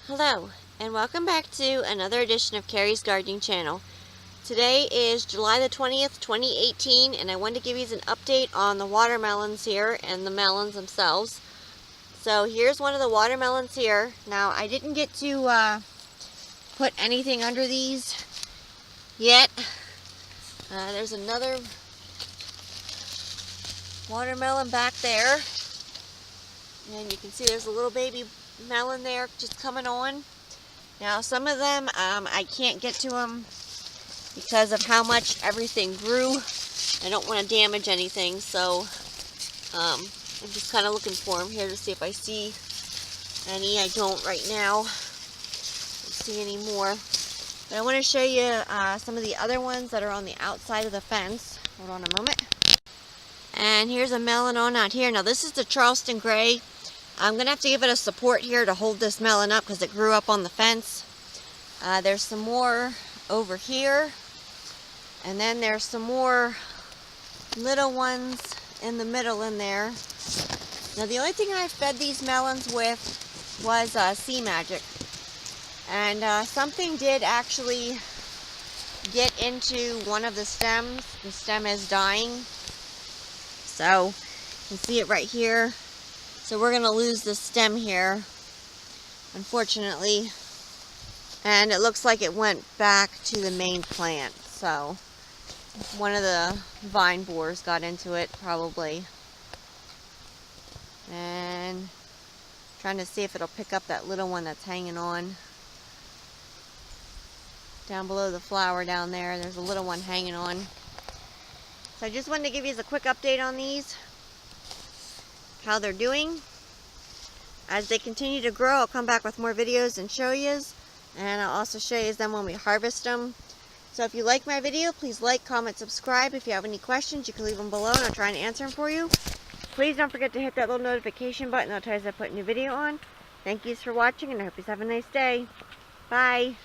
Hello, and welcome back to another edition of Carrie's Gardening Channel. Today is July the 20th, 2018, and I wanted to give you an update on the watermelons here and the melons themselves. So here's one of the watermelons here. Now, I didn't get to put anything under these yet. There's another watermelon back there. And you can see there's a little baby melon there just coming on. Now some of them I can't get to them because of how much everything grew. I don't want to damage anything, so I'm just kind of looking for them here to see if I see any. I don't right now. Don't see any more. But I want to show you some of the other ones that are on the outside of the fence. Hold on a moment. And here's a melon on out here. Now this is the Charleston gray. I'm going to have to give it a support here to hold this melon up because it grew up on the fence. There's some more over here. And then there's some more little ones in the middle in there. Now the only thing I fed these melons with was Sea Magic. And something did actually get into one of the stems. The stem is dying. So you can see it right here. So we're going to lose this stem here, unfortunately. And it looks like it went back to the main plant. So one of the vine borers got into it, probably. And trying to see if it'll pick up that little one that's hanging on. Down below the flower down there, there's a little one hanging on. So I just wanted to give you a quick update on these. How they're doing. As they continue to grow, I'll come back with more videos and show you, and I'll also show you them when we harvest them. So if you like my video, please like, comment, subscribe. If you have any questions, you can leave them below and I'll try and answer them for you. Please don't forget to hit that little notification button. That'll tell you as I put a new video on. Thank you for watching, and I hope you have a nice day. Bye.